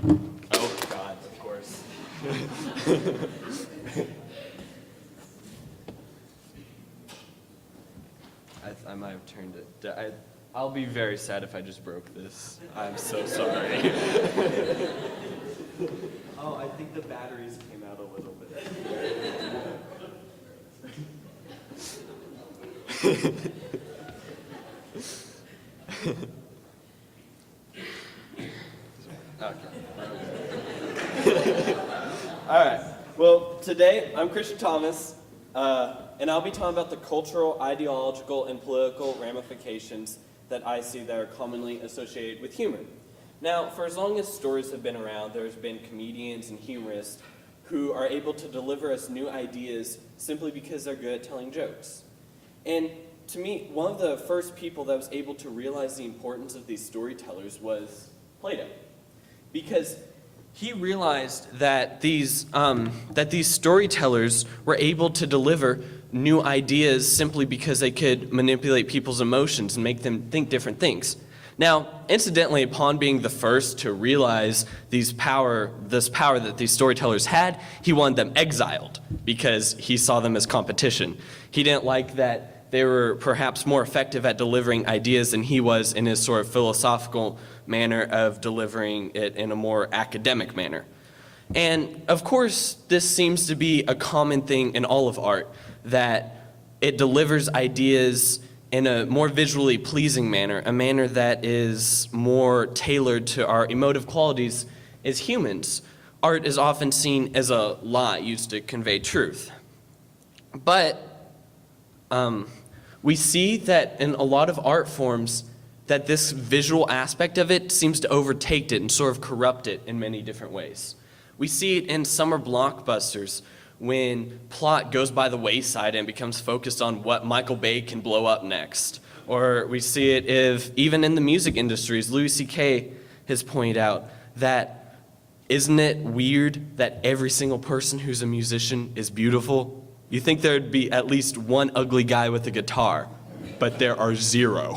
Oh, God, of course. I might have turned it. I'll be very sad if I just broke this. I'm so sorry. Oh, I think the batteries came out a little bit. Okay. All right. Well, today I'm Christian Thomas, and I'll be talking about the cultural, ideological, and political ramifications that I see that are commonly associated with humor. Now, for as long as stories have been around, there's been comedians and humorists who are able to deliver us new ideas simply because they're good at telling jokes. And to me, one of the first people that was able to realize the importance of these storytellers was Plato. Because he realized that these storytellers were able to deliver new ideas simply because they could manipulate people's emotions and make them think different things. Now, incidentally, upon being the first to realize this power that these storytellers had, he wanted them exiled because he saw them as competition. He didn't like that they were perhaps more effective at delivering ideas than he was in his sort of philosophical manner of delivering it in a more academic manner. And of course, this seems to be a common thing in all of art, that it delivers ideas in a more visually pleasing manner, a manner that is more tailored to our emotive qualities as humans. Art is often seen as a lie used to convey truth. But we see that in a lot of art forms that this visual aspect of it seems to overtake it and sort of corrupt it in many different ways. We see it in summer blockbusters when plot goes by the wayside and becomes focused on what Michael Bay can blow up next. Or we see it even in the music industries. Louis C.K. has pointed out that isn't it weird that every single person who's a musician is beautiful? You think there'd be at least one ugly guy with a guitar, but there are zero.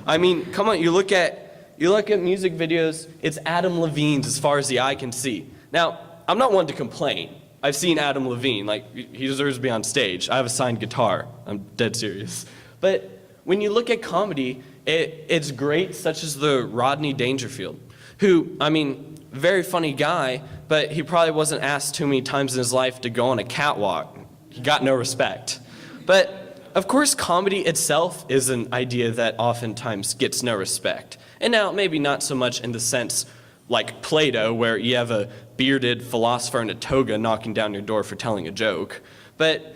I mean, come on, you look at music videos, it's Adam Levine's as far as the eye can see. Now, I'm not one to complain. I've seen Adam Levine, he deserves to be on stage. I have a signed guitar, I'm dead serious. But when you look at comedy, it's great, such as the Rodney Dangerfield, who, very funny guy, but he probably wasn't asked too many times in his life to go on a catwalk. He got no respect. But of course, comedy itself is an idea that oftentimes gets no respect. And now, maybe not so much in the sense like Plato, where you have a bearded philosopher in a toga knocking down your door for telling a joke. But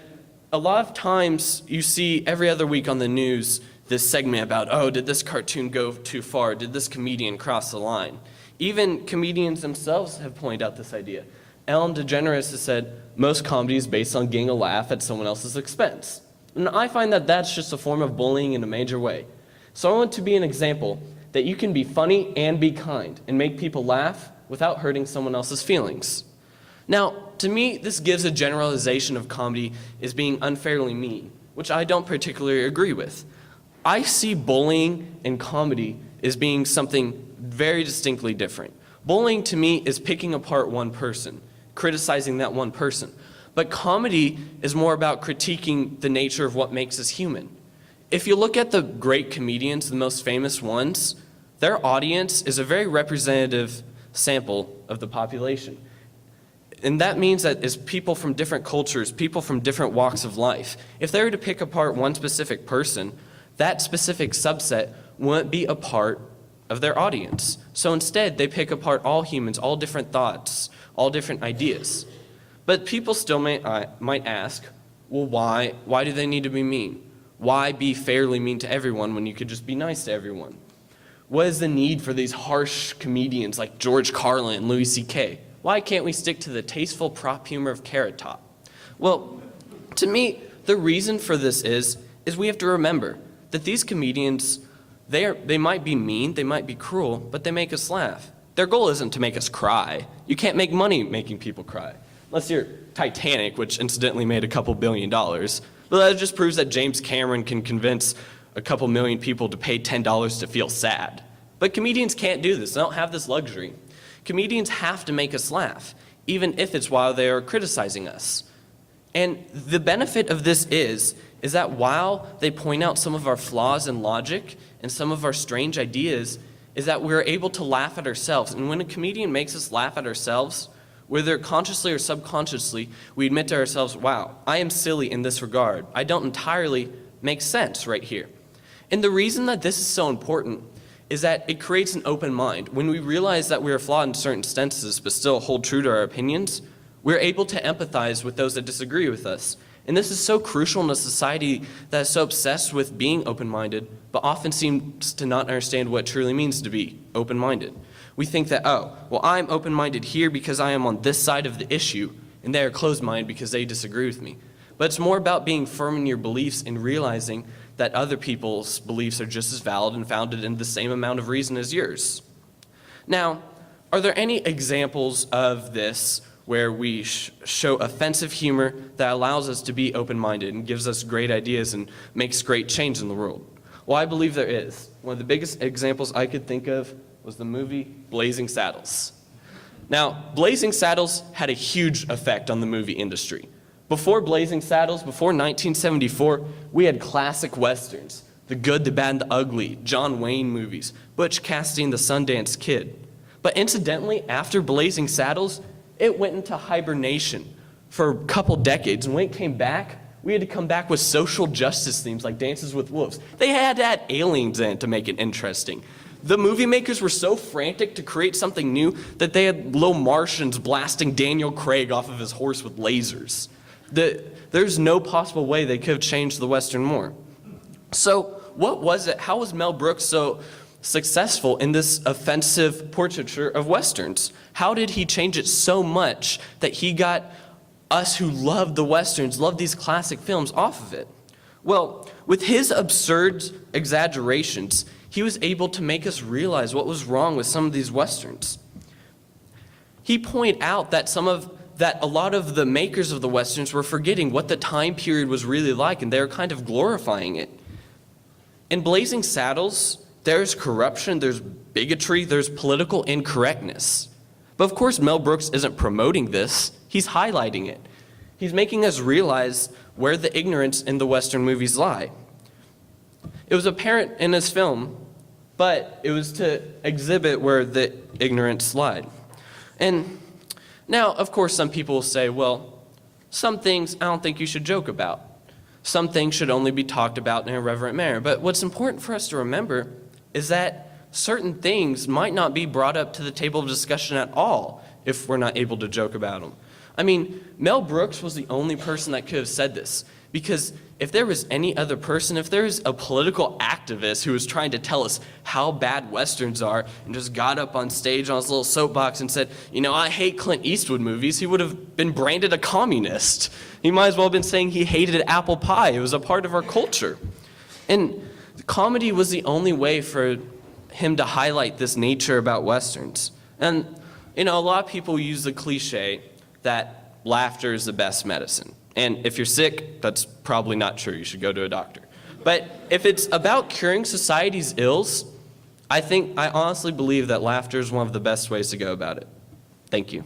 a lot of times you see every other week on the news this segment about, oh, did this cartoon go too far? Did this comedian cross the line? Even comedians themselves have pointed out this idea. Ellen DeGeneres has said, most comedy is based on getting a laugh at someone else's expense. And I find that that's just a form of bullying in a major way. So I want to be an example that you can be funny and be kind and make people laugh without hurting someone else's feelings. Now, to me, this gives a generalization of comedy as being unfairly mean, which I don't particularly agree with. I see bullying and comedy as being something very distinctly different. Bullying to me is picking apart one person, criticizing that one person. But comedy is more about critiquing the nature of what makes us human. If you look at the great comedians, the most famous ones, their audience is a very representative sample of the population. And that means that it's people from different cultures, people from different walks of life. If they were to pick apart one specific person, that specific subset wouldn't be a part of their audience. So instead, they pick apart all humans, all different thoughts, all different ideas. But people still might ask, well, why do they need to be mean? Why be fairly mean to everyone when you could just be nice to everyone? What is the need for these harsh comedians like George Carlin and Louis C.K.? Why can't we stick to the tasteful prop humor of Carrot Top? Well, to me, the reason for this is we have to remember that these comedians, they might be mean, they might be cruel, but they make us laugh. Their goal isn't to make us cry. You can't make money making people cry. Unless you're Titanic, which incidentally made a couple $1 billion. But that just proves that James Cameron can convince a couple million people to pay $10 to feel sad. But comedians can't do this. They don't have this luxury. Comedians have to make us laugh, even if it's while they are criticizing us. And the benefit of this is that while they point out some of our flaws in logic and some of our strange ideas, is that we're able to laugh at ourselves. And when a comedian makes us laugh at ourselves, whether consciously or subconsciously, we admit to ourselves, wow, I am silly in this regard. I don't entirely make sense right here. And the reason that this is so important is that it creates an open mind. When we realize that we are flawed in certain senses but still hold true to our opinions, we're able to empathize with those that disagree with us. And this is so crucial in a society that is so obsessed with being open-minded, but often seems to not understand what it truly means to be open-minded. We think that, oh, well, I'm open-minded here because I am on this side of the issue, and they are closed-minded because they disagree with me. But it's more about being firm in your beliefs and realizing that other people's beliefs are just as valid and founded in the same amount of reason as yours. Now, are there any examples of this where we show offensive humor that allows us to be open-minded and gives us great ideas and makes great change in the world? Well, I believe there is. One of the biggest examples I could think of was the movie Blazing Saddles. Now, Blazing Saddles had a huge effect on the movie industry. Before Blazing Saddles, before 1974, we had classic westerns, The Good, the Bad, and the Ugly, John Wayne movies, Butch Cassidy and the Sundance Kid. But incidentally, after Blazing Saddles, it went into hibernation for a couple decades, and when it came back, we had to come back with social justice themes like Dances with Wolves. They had to add aliens in it to make it interesting. The movie makers were so frantic to create something new that they had little Martians blasting Daniel Craig off of his horse with lasers. There's no possible way they could have changed the Western more. So what was it? How was Mel Brooks so successful in this offensive portraiture of Westerns? How did he change it so much that he got us who loved the Westerns, loved these classic films, off of it? Well, with his absurd exaggerations, he was able to make us realize what was wrong with some of these Westerns. He pointed out that a lot of the makers of the Westerns were forgetting what the time period was really like, and they were kind of glorifying it. In Blazing Saddles, there's corruption, there's bigotry, there's political incorrectness. But of course, Mel Brooks isn't promoting this, he's highlighting it. He's making us realize where the ignorance in the Western movies lie. It was apparent in his film, but it was to exhibit where the ignorance lied. And now, of course, some people will say, well, some things I don't think you should joke about. Some things should only be talked about in a reverent manner. But what's important for us to remember is that certain things might not be brought up to the table of discussion at all if we're not able to joke about them. I mean, Mel Brooks was the only person that could have said this, because if there was any other person, if there was a political activist who was trying to tell us how bad Westerns are and just got up on stage on his little soapbox and said, you know, I hate Clint Eastwood movies, he would have been branded a communist. He might as well have been saying he hated apple pie. It was a part of our culture. And comedy was the only way for him to highlight this nature about Westerns. And, you know, a lot of people use the cliche that laughter is the best medicine. And if you're sick, that's probably not true. You should go to a doctor. But if it's about curing society's ills, I honestly believe that laughter is one of the best ways to go about it. Thank you.